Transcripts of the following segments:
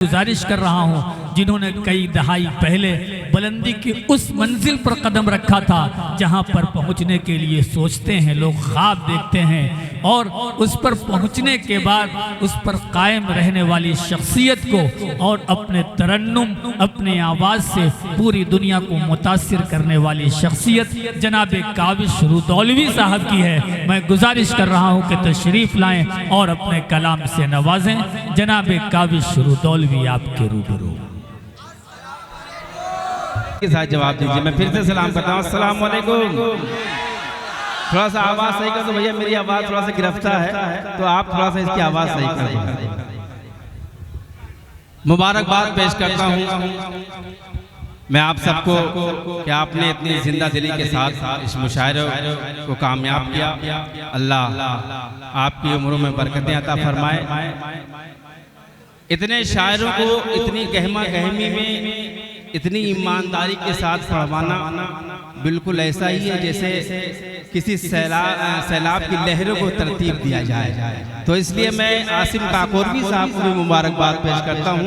गुजारिश कर रहा हूँ जिन्होंने कई दहाई पहले बुलंदी की उस मंजिल पर कदम रखा था जहाँ पर पहुँचने के लिए सोचते हैं लोग, ख्वाब देखते हैं और उस पर पहुँचने के बाद उस पर कायम रहने वाली शख्सियत को और अपने तरन्नुम अपने आवाज़ से पूरी दुनिया को मुतासिर करने वाली शख्सियत जनाब काविश रुदौलवी साहब की है। मैं गुजारिश कर रहा हूँ कि तशरीफ़ लाएँ और अपने कलाम से नवाजें। जनाब काविश रुदौलवी आपके रूबरू के साथ जवाब दीजिए। मैं फिर से सलाम करता हूँ, अस्सलाम वालेकुम। थोड़ा सा आवाज़ सही कर दो भैया, मेरी आवाज़ थोड़ा सा गिरफ्तार है तो आप थोड़ा सा इसकी आवाज़ सही कर दो। मुबारकबाद पेश करता हूँ मैं आप सबको कि आपने इतनी जिंदा दिली के साथ इस मुशायरे को कामयाब किया। अल्लाह आपकी उम्रों में बरकतें अता फरमाए। इतने शायरों को इतनी गहमा गहमी में इतनी ईमानदारी के साथ पढ़वाना बिल्कुल ऐसा ही है जैसे किसी सैलाब की लहरों को तरतीब दिया जाए। तो इसलिए मैं आसिम काकोरवी साहब को भी मुबारकबाद पेश करता हूँ।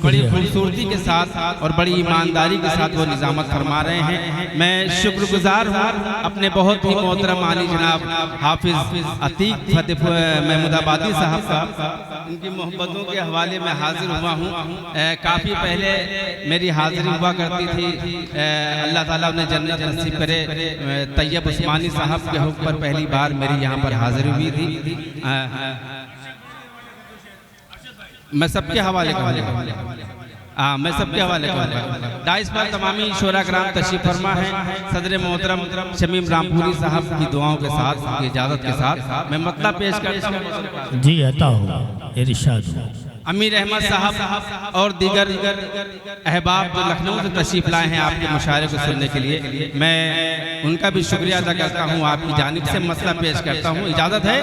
बड़ी खूबसूरती के साथ और बड़ी ईमानदारी के साथ वो निज़ामत फरमा रहे हैं। मैं शुक्रगुजार हूँ अपने बहुत ही मोहतरम आली जनाब हाफिज़ अतीक फतेह महमूदाबादी साहब का। उनकी मोहब्बतों के हवाले में हाजिर हुआ हूँ। काफ़ी पहले मेरी हाजिरी हुआ करती थी। अल्लाह ताला उन्हें जन्नत नसीब करे। तैयब उस्मानी साहब के हुक्म पर पहली बार मेरी यहाँ पर हाजिरी हुई थी। मैं सबके हवाले करूँगा। मैं सबके हवाले करूँगा। डाइस पर तमामी शोरा कराम तशरीफ फरमा है। सदर मोहतरम शमीम रामपुरी साहब की दुआओं के साथ, की इजाज़त के साथ मैं मतलब पेश करता हूँ। जी अता हो, इरशाद हो। अमीर अहमद साहब और दीगर अहबाब जो लखनऊ से तशरीफ़ लाए हैं आपके मुशायरे को सुनने के लिए, मैं उनका भी शुक्रिया अदा करता हूँ। आपकी जानिब से मसला पेश करता हूँ, इजाज़त है?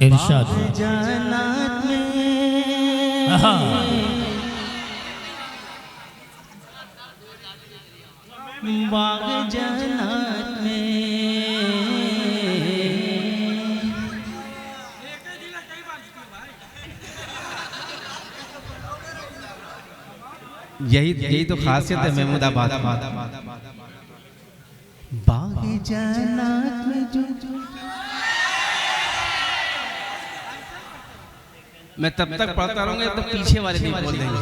इरशाद बाग जन्नत में यही तो खासियत है महमूदाबाद। बाग जन्नत में जो मैं तब तक पढ़ता रहूंगा तो पीछे वाले नहीं बोल देंगे।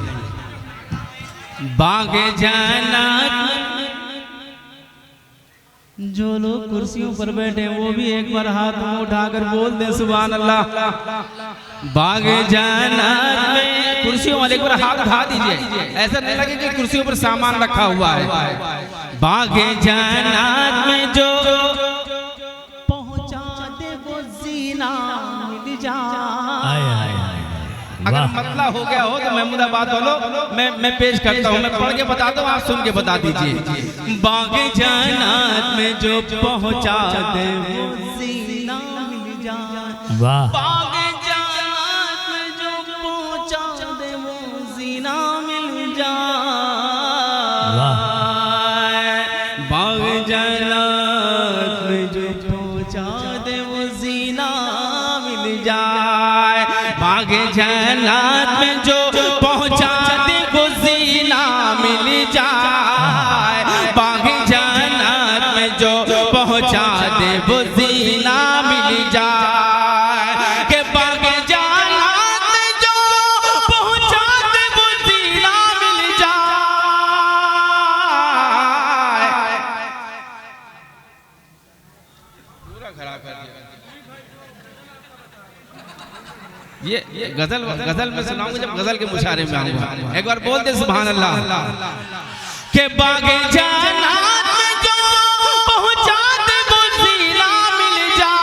बाग जन्नत जो लोग कुर्सियों पर बैठे हैं वो भी एक बार हाथ उठाकर बोल दें सुभान अल्लाह। बाग जन्नत में कुर्सियों वाले पर हाथ उठा दीजिए, ऐसा नहीं लगे कि कुर्सियों पर सामान रखा हुआ है। बाग जन्नत में जो पहुंचा दे वो जीना मिल जाए। अगर मतला हो गया हो तो महमूदाबाद वालों मैं पेश करता हूँ। मैं पढ़ के बताता हूँ, आप सुन के बता दीजिए। बाग जन्नत में जो पहुंचा दे वो जीना मिल जाए। वाह। बाग जन्नत में जो पहुंचा दे वो जीना मिल जाए। बाग जन्नत में जो पहुंचा दे वो जीना मिल जाए। बाग जन्नत में जो पहुंचा दे वो जीना मिल जाए। बाग जन्नत में जो पहुंचा दे वो जीना मिल जाए। के बाग जन्नत में जो पहुंचा दे वो जीना मिल जाए। पूरा खराब कर दिया। ये गजल में सुनाऊंगा जब गजल के मुशायरे में आऊंगा। एक बार बोल दे सुभान अल्लाह। के बाग जन्नत में जो पहुंचा दे वो जीना मिल जाए।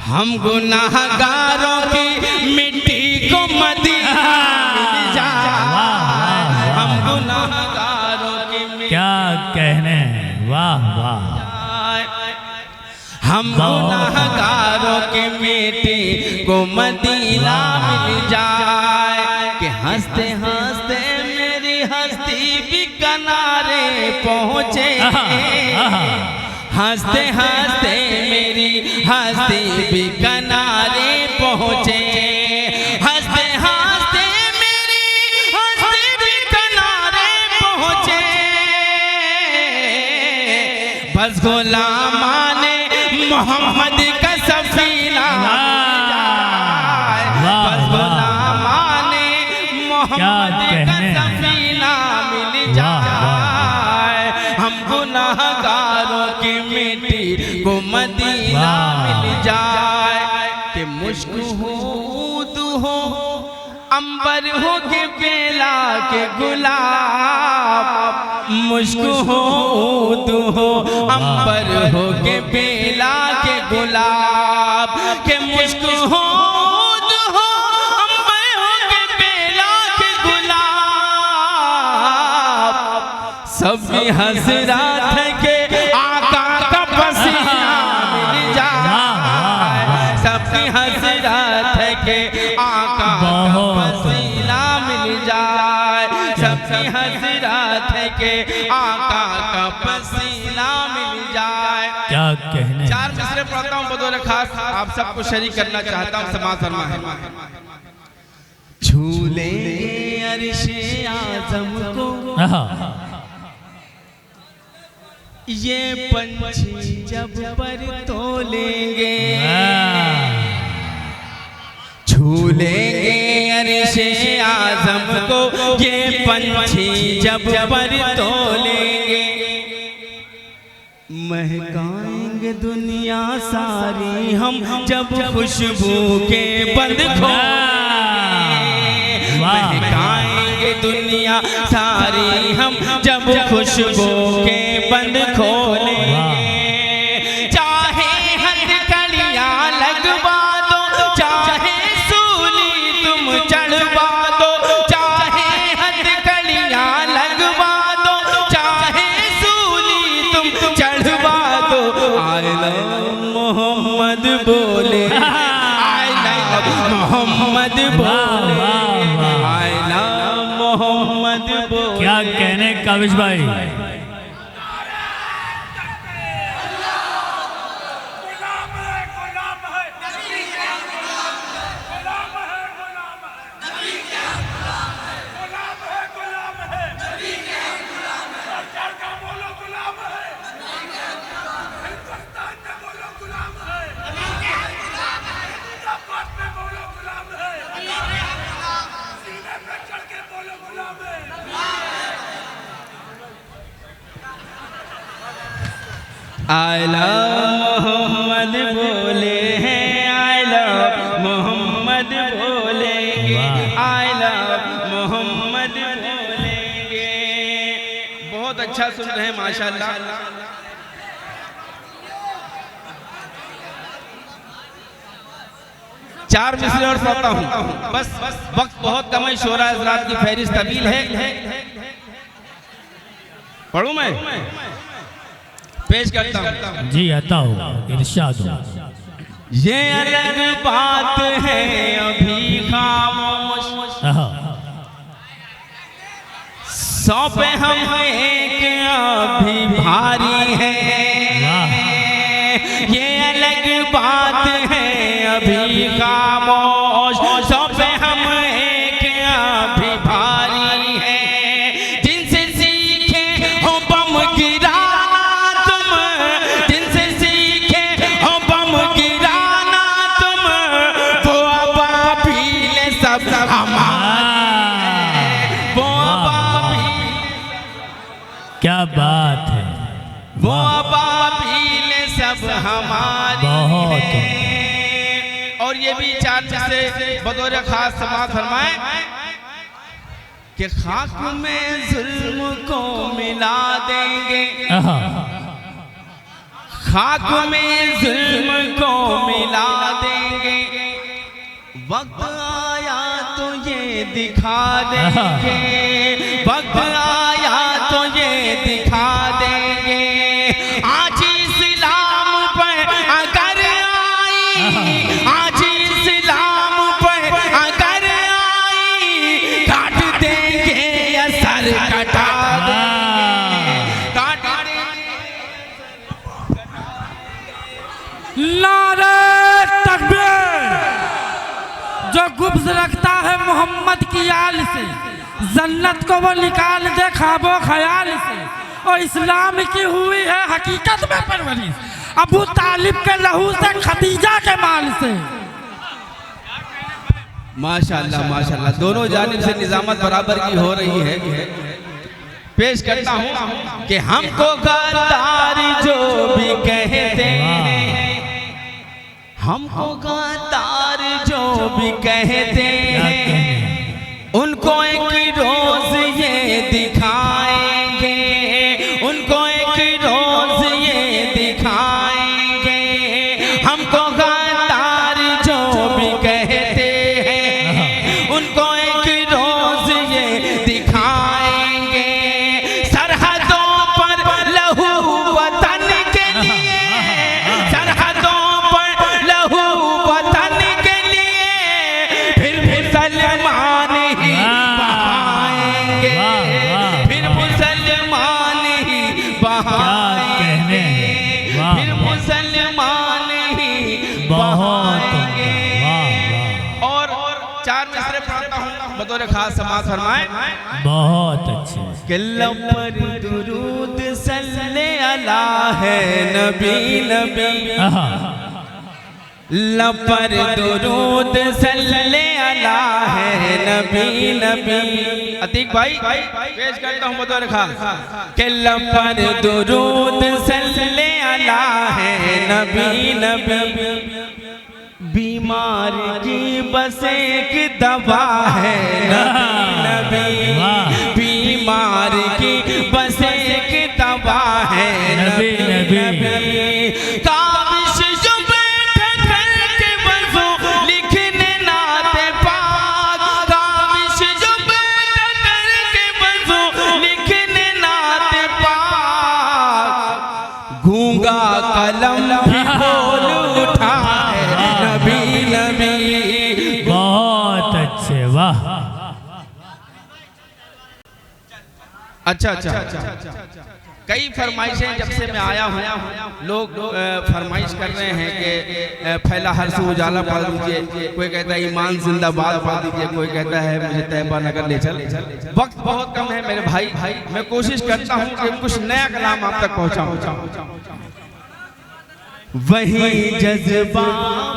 हम गुनाहगारों की मिट्टी को मदीना मिल जाए। हम गुनाहगारों की मिट्टी क्या कहने, वाह वाह। हम गुनाहगारों की मिट्टी को मदीना मिल जाए। कि हंसते हंसते मेरी हस्ती भी किनारे पहुँचे। हंसते हंसते मेरी हस्ती भी किनारे बस गुलामाने मोहम्मद का सफीना बस गुलामाने मोहम्मद का सफीना मिल जाए हम गुनाहगारों की मिट्टी को मदीना मिल जाए कि मुश्क हो अंबर हो के बेला के गुलाब मुश्क हो अंबर हो के बेला के गुलाब के मुश्क हो अंबर हो के बेला के गुलाब सबकी हसरत के आका का पसीना मिल जाए सबकी हसरत के आका का पसीना मिल जाए सबकी हसरत के आका का पसीना मिल जाए। क्या कहने। चार मिसरे पढ़ता हूँ बतौर खास आप सबको शरीक करना चाहता हूँ। समाज फरमा है झूले अर्शे आज़म को ये पंछी जब पर तोलेंगे झूलेंगे अर्शे आज़म को ये पंछी जब पर तोलेंगे महकाएंगे दुनिया सारी हम जब खुशबू के बंद खोलेंगे महकाएंगे दुनिया सारी हम जब खुशबू के बंद खोलेंगे चाहे हथकड़ियाँ लगवा दो चाहे सूली तुम चढ़वा दो चाहे हथकड़ियाँ लगवा दो चाहे सूली तुम चढ़वा दो आई लव मोहम्मद बोले आई लव मोहम्मद बोले आई लव मोहम्मद बोले। क्या कहने काबिश भाई। आई लव मोहम्मद बोले हैं आई लव मोहम्मद बोलेंगे आई लव मोहम्मद बोलेंगे। बहुत अच्छा सुन रहे हैं माशाल्लाह। चार मिसरे और पढ़ता हूँ बस वक्त बहुत कम है शोरा हज़रात की फहरिस्त तवील है पढ़ूं मैं पेश करता हूँ जी आता हो इरशाद हो। ये अलग बात है अभी खामोश सौंपे हम एक अभी भारी है ये अलग बात है अभी खामोश सौंपे हम एक अभी भारी है जिनसे सीखे हो बम गिराना तुम जिनसे सीखे हो बम गिराना तुम वो अबाबील सब हमारे वो अबाबील क्या बात है वो अबाबील सब हमारी बहुत है। और ये भी चार से बतौर खास समाज फरमाए कि खाक में जुल्म को मिला देंगे खाक में जुल्म को मिला देंगे वक्त आया तो ये दिखा देंगे वक्त आया तो ये दिखा देंगे आज इस्लाम पर अगर आई आज इस्लाम पर अगर आई काट देंगे या सर कटा देंगे काट देंगे। नारे तकबीर जो गुब्ज रखता है मोहम्मद की आल से जन्नत को वो निकाल दे ख्वाबो ख्याल से और इस्लाम की हुई है हकीकत में परवरिश अबू तालिब के लहू से, खदीजा के माल से। माशाल्लाह माशाल्लाह, दोनों जानिब से निजामत बराबर की हो रही है। पेश करता हूँ कि हमको गद्दार जो भी कहते हैं, हमको गद्दार जो भी कहते हैं, उनको एक रोज ये दिखाएंगे, उनको एक रोज ये दिखाएंगे। हमको गद्दार जो भी कहते हैं, उनको एक रोज ये दिखाएंगे। सरहदों पर लहू वतन के लिए, सरहदों पर लहू वतन के लिए, फिर मुसलमान ही बहाएंगे, फिर मुसलमान ही बहाएंगे, फिर मुसलमान ही बहाएंगे। और चार मिसरे पढ़ता हूँ बतौर खास समाज फरमाए। बहुत अच्छे। कि लब पर दुरूद सल्ले अला है नबी नबी, लब पर दुरूद सल्ले अला है नबी नबी। अतीक भाई पेश करता हूँ बतौर खास कि लब पर दुरूद सल्ले अला है नबी नबी। बीमार की बस एक दवा है नबी नबी, बीमार की बस एक दवा है नबी नबी। काबिश जो बैठ करके वज़ू लिखने नाते पाक, काबिश जो बैठ करके वज़ू लिखने नाते पाक, गूंगा कलम भी बोल उठा है नबी नबी। बहुत अच्छे, वाह। अच्छा अच्छा, कई फरमाइशें जब से मैं आया हूँ, लोग फरमाइश कर रहे हैं कि फैला हर सू उजाला पढ़ दीजिए, कोई कहता है ईमान जिंदाबाद पढ़ दीजिए, कोई कहता है मुझे तैयबा नगर ले चल। वक्त बहुत कम है मेरे भाई, मैं कोशिश करता हूँ कि कुछ नया कलाम आप तक पहुँचाऊँ। वही जज्बा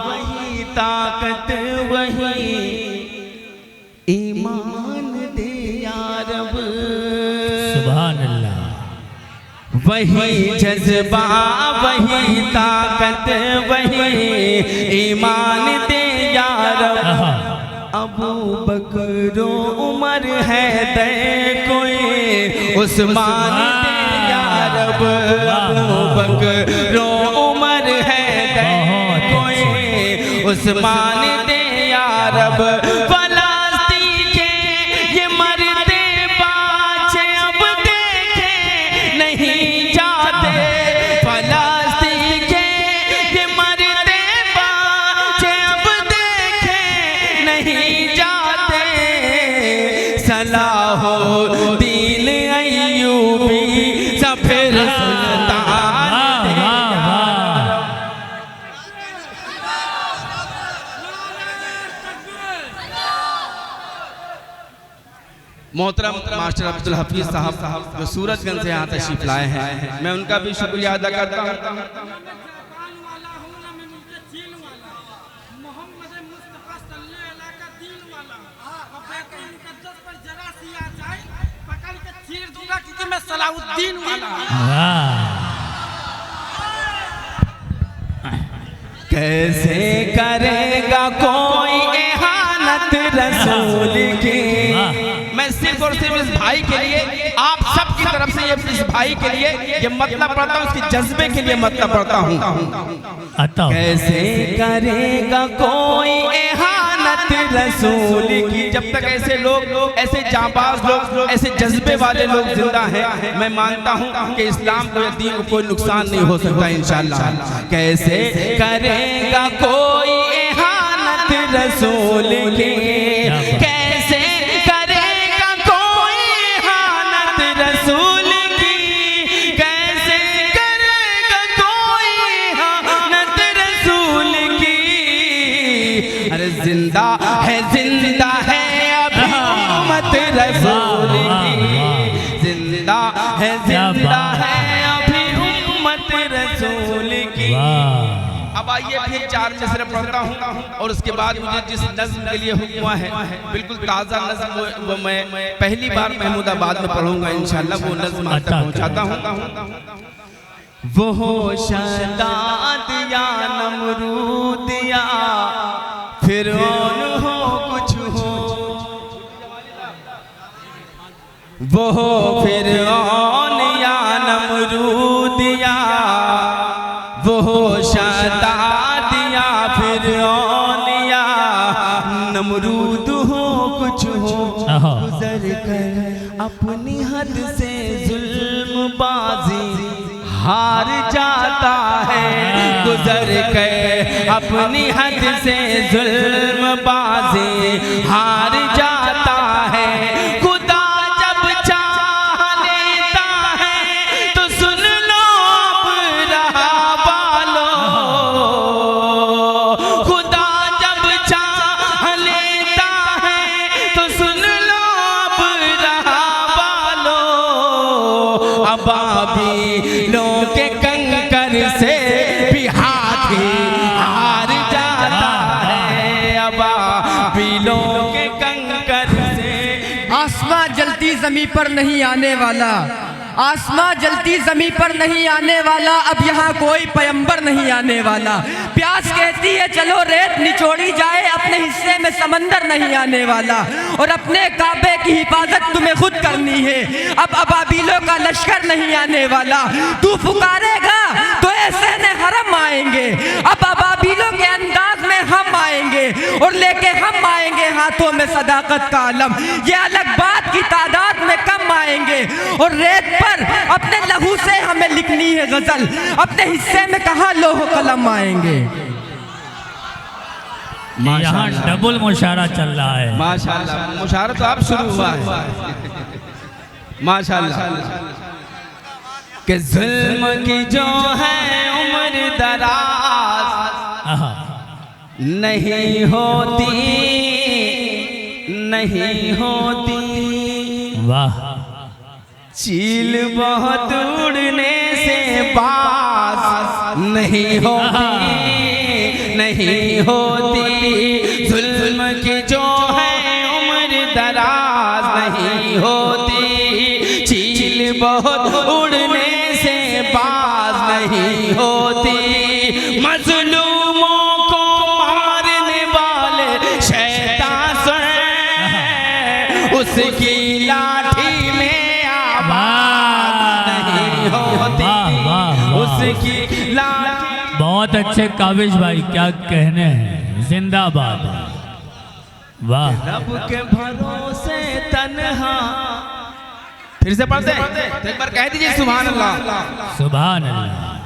वही ताकत वही ईमान दे या रब, सुभान अल्लाह। वही जज्बा वही ताकत वही ईमान दे या रब। अबू बकर उमर है दे कोई उस्मान दे या रब, अबू बकर उमर है दे कोई उस्मान दे या रब। फलस्तीन के ये मरते बाचे अब देखे नहीं जाते, फलस्तीन के ये मरते बाचे अब देखे नहीं जाते। सलाहुद्दीन अय्यूबी सफिर सुल्तान मोहतरम मास्टर अब्दुल हफीज साहब जो सूरजगंज से यहाँ तशरीफ लाए हैं, मैं उनका भी शुक्रिया अदा करता हूँ। मैं सलाहुद्दीन वाला। कैसे करेगा कोई इहानत रसूल की। मैं सिर्फ और सिर्फ इस भाई के लिए, आप सब की तरफ से ये इस भाई के लिए ये मतलब पढ़ता हूँ, उसके जज्बे के लिए मतलब पढ़ता हूँ। कैसे करेगा कोई इहानत रसूल की। जब तक ऐसे लोग, ऐसे जांबाज लोग, ऐसे जज्बे वाले लोग जिंदा हैं, मैं मानता हूँ कि इस्लाम को या दीन को कोई नुकसान नहीं हो सकता इंशाअल्लाह। कैसे करेगा कोई इहानत रसूल की, कैसे करेगा कोई इहानत रसूल की, कैसे करेगा कोई इहानत रसूल की। अरे जिंदा है अभी उम्मत रसूल की, जिंदा है अभी उम्मत रसूल की। अब आइए फिर 4 मिसरे पढ़ता हूँ और उसके बाद मुझे जिस नज़्म के लिए हुक्म है बिल्कुल ताज़ा नज़्म वो मैं पहली बार महमूदाबाद में पढ़ूंगा इंशाअल्लाह, वो नज़्म आप तक पहुँचाता हूँ। वो हो शद्दाद या नमरूद या फिरौन हो कुछ हो, वो हो फिरौन या नमरूद या वो हो शद्दाद या फिरौन या नमरूद हो कुछ हो, गुजर कर अपनी हद से जुल्म बाजी हार जाता है, गुजर कर अपनी हद से जुल्म बाजी हार जाता है। खुदा जब चाह लेता है तो सुन लो अब रहा वालों, खुदा जब चाह लेता है तो सुन लो अब रहा वालों। अबाबिलों के कंकर से भी हाथी हार जाता है, अबाबिलों के कंकर से। आसमां जलती जमी पर नहीं आने वाला, आसमां जलती जमी पर नहीं आने वाला, अब यहाँ कोई पैगंबर नहीं आने वाला। प्यास कहती है चलो रेत निचोड़ी जाए, अपने हिस्से में समंदर नहीं आने वाला, और अपने काबे की हिफाजत तुम्हें खुद करनी है। अब अबाबिलों का लश्कर नहीं आने वाला, तू पुकारेगा तो ऐसे ने हरम आएंगे। अब अबाबिलों के अंदाज में हम आएंगे और लेके हम आएंगे हाथों में सदाकत का अलम। ये अलग बात की तादाद में कम आएंगे और रेत पर अपने लहू से हमें लिखनी है गजल, अपने हिस्से में कहाँ लोह कलम आएंगे। यहाँ डबल मुशारा चल रहा है। माशाल्लाह, मुशारा तो अब शुरू हुआ है। माशाल्लाह कि जुल्म की जो है उम्र दराज नहीं होती, नहीं होती। वाह। चील बहुत उड़ने से बाज नहीं होती, नहीं होती। जुल्म की जो है उम्र दराज नहीं होती, चील बहुत उड़ने से बाज नहीं होती। मजलूमों को मारने वाले शैतान से उसकी लाठी में आवाज नहीं होती, उसकी लाठी। बहुत अच्छे काबिज भाई, क्या कहने हैं, जिंदाबाद। वाह। रब के भरोसे तन्हा। फिर से पढ़ते हैं, एक बार कह दीजिए सुभान अल्लाह। सुभान अल्लाह।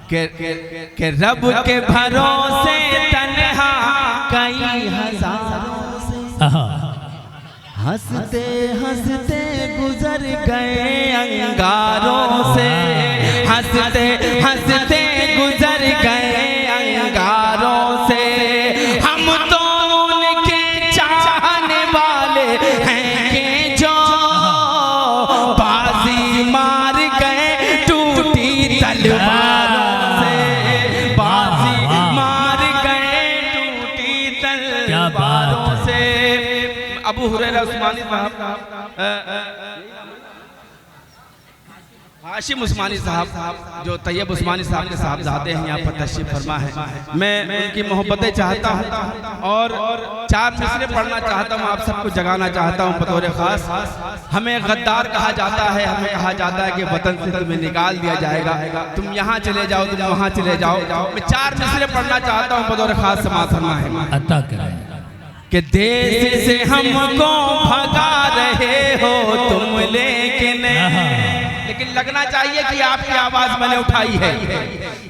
के रब के भरोसे तन्हा कई हजारों से हंसते हंसते गुजर गए अंगारों से, हंसते हंसते गुजर गए अंगारों से। हम तो उनके चाहने वाले हैं कि जो बाजी मार गए टूटी तलवारों से, बाजी मार गए टूटी तलवारों से। अबू हुरैरा उस्मानी साहब, हाशिम उस्मानी साहब जो तैयब उस्मानी साहब के साहबजादे हैं, यहाँ पर तशरीफ फरमा है। मैं उनकी मोहब्बतें चाहता हूँ और 4 मिसरे पढ़ना चाहता हूँ, आप सबको जगाना चाहता हूँ बतौर खास। हमें गद्दार कहा जाता है, हमें कहा जाता है कि वतन से तुम्हें निकाल दिया जाएगा, तुम यहाँ चले जाओ, तुम वहाँ चले जाओ। मैं 4 मिसरे पढ़ना चाहता हूँ बतौर खास, समाअत फरमाएं। अता करें कि देश से हमको भगा रहे हो तुम, लेकिन लगना चाहिए कि आपकी आवाज मैंने उठाई है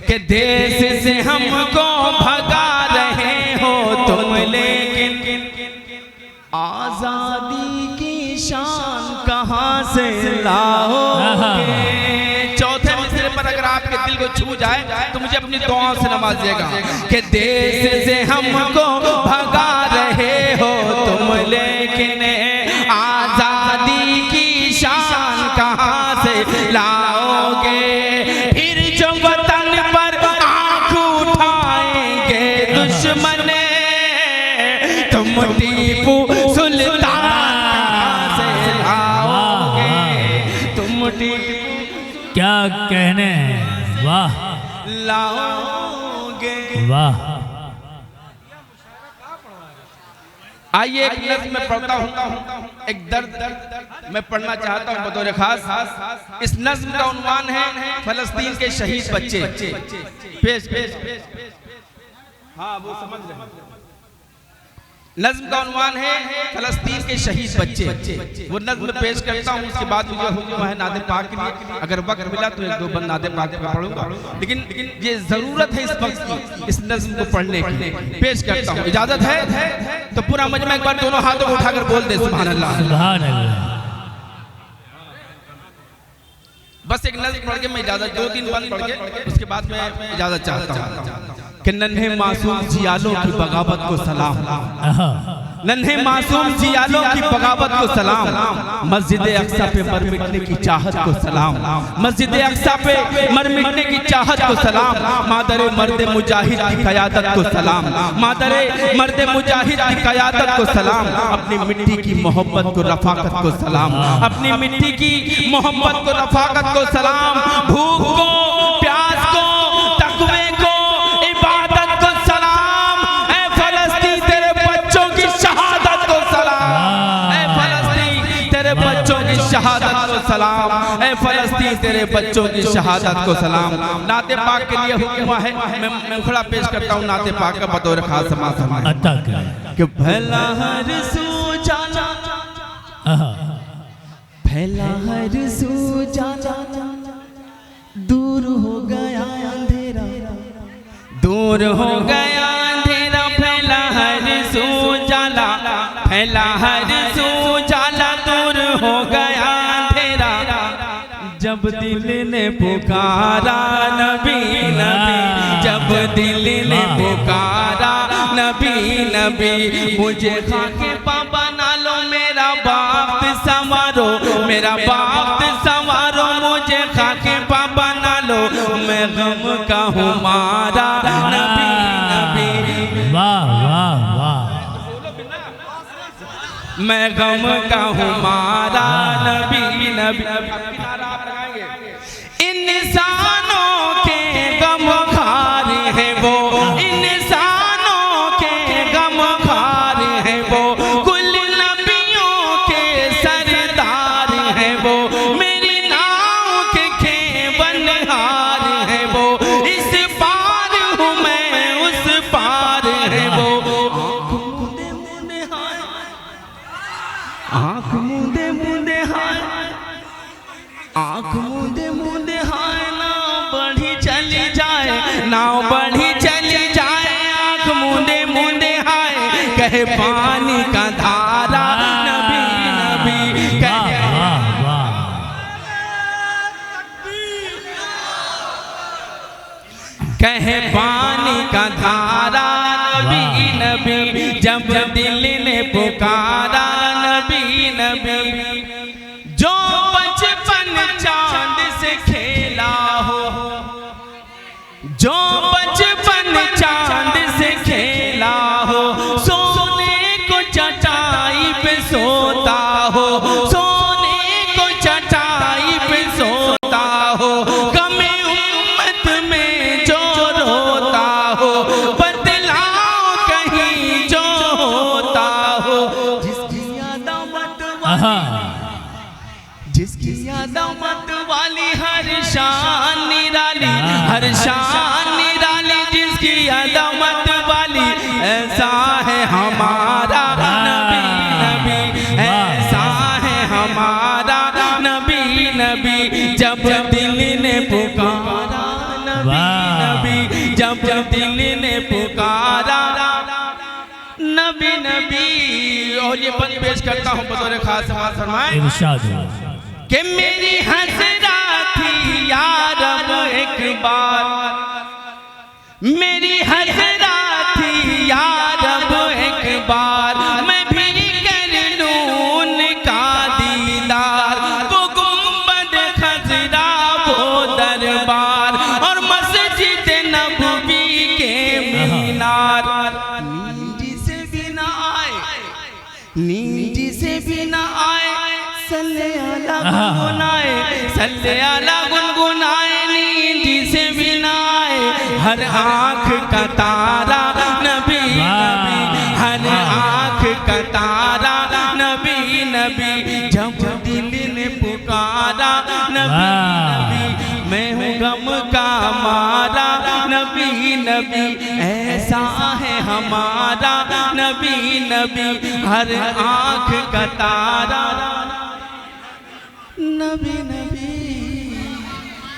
कि देश से हमको भगा रहे हो तुम, लेकिन आजादी की शान कहाँ से लाओगे। चौथे मिसरे पर अगर आपके दिल को छू जाए तो मुझे अपनी दुआओं से नवाजिएगा कि देश से हमको भगा रहे हो तुम, लेकिन आजादी की शान कहाँ तुम टीपू सुल्तान से लाओगे, तुम टीपू क्या कहने, वाह लाओगे। वाह। आइए एक नज़्म में पढ़ता हूँ, एक दर्द मैं पढ़ना चाहता हूँ बतौर खास। इस नज़्म का उन्वान है फलस्तीन के शहीद बच्चे। पेश हाँ वो समझ रहे हैं। नज़्म का उन्वान है फलस्तीन के शहीद बच्चे। वो नज़्म पेश करता हूँ, उसके बाद मुझे हुक्म है नादे पाक के लिए, अगर वक्त मिला तो एक दो बंद नादे पाक का पढ़ूंगा, लेकिन ये जरूरत है इस वक्त की इस नज़्म को पढ़ने की। पेश करता हूँ, इजाजत है तो पूरा मजमा एक बार दोनों हाथों को उठाकर बोल दे सुभान अल्लाह। सुभान अल्लाह। बस एक नज़्म पढ़ के मैं इजाजत, 2-3 बंद पढ़ के उसके बाद मैं इजाजत चाहता हूँ कि नन्हे मासूम जियालों की बगावत को सलाम, नन्हे मासूम जियालों की बगावत को सलाम, मस्जिद अक्सा पे मर मिटने की चाहत को सलाम, मस्जिद अक्सा पे मर मिटने की चाहत को सलाम, मादरे मर्द मुजाहिद की क़यादत को सलाम, मादरे मर्द मुजाहिद की क़यादत को सलाम, अपनी मिट्टी की मोहब्बत को रफाकत को सलाम, अपनी मिट्टी की मोहब्बत को रफाकत को सलाम, भूख को प्यास को तकवे को इबादत को सलाम, ऐ फलस्तीन तेरे बच्चों की शहादत को सलाम, ऐ फलस्तीन तेरे बच्चों की शहादत को सलाम, ऐ फलस्तीन तेरे बच्चों की शहादत को सलाम। नाते पाक के लिए हुक्म है, मैं खड़ा पेश करता हूँ नाते पाक का बतौर खास समाज कि भला हर सुजाला, फैला हर सुजाला, दूर हो गया अंधेरा, दूर हो गया अंधेरा, फैला हर सुजाला, फैला हर सुजाला, दूर हो गया अंधेरा, जब दिल ने पुकारा नबी नबी, जब दिल ने पुकारा नबी नबी, मुझे खाके पा बना लो, मेरा बाप संवारो, मेरा बाप संवारो, मुझे खाके पा बना लो, मैं गम का हूँ मारा नबी नबी, वाह वाह वाह। मैं गम का हूँ मारा नबी नबी। इंसानों के गम खार है वो, इंसानों के गम खार है वो, कुल नबियों के सरदार है वो, मेरी नाव के खेवनहार है वो, इस पार हूँ मैं उस पार है वो, आँख मूंदे मूंदे हाय, आँख मूंदे मूंदे हाय, नाव बढ़ी चली जाए, नाव बढ़ी चली जाए, आँख मूंदे मूंदे हाय, कहे पानी का धारा नबी नबी, कहे कहे पानी का धारा नबी नबी, जब दिल ने पुकारा नबी नबी, जो बचपन चांद से खेला हो, जो बचपन चांद से खेला हो, सोने को चटाई पे सोता हो, सोने को चटाई पे सोता हो, कमे उम्मत में जो रोता हो, बदलाओ कहीं जो होता हो, जिसकी यादमत जिसकी यादमत वाली हर शान निराली, हर शान निराली, जिसकी यादमत वाली, ऐसा है हमारा नबी नबी, ऐसा है हमारा नबी नबी, जब दिल ने पुकारा नबी नबी, जब दिल ने पुकारा नबी नबी। और ये बंद पेश करता हूँ बतौर खास समाज फरमाए इरशाद कि मेरी हसरा थी या रब एक बार, मेरी हसरा थी या रब एक बार, मैं भी कर लूं उनका दीदार, वो गुंबद खजरा वो दरबार, और मस्जिद नबवी के मीनार, जिसे भी ना आए नींद से भी न आए सल्ले अला गुनगुनाए, सल्ले अला गुनगुनाए, नींद से भी न आए हर आँख का तारा नबी नबी, हर आँख का तारा नबी नबी, जब दिल ने पुकारा नबी नबी, मैं हूँ गम का मारा नबी नबी, ऐसा है हमारा नबी नबी, हर आँख का तारा नबी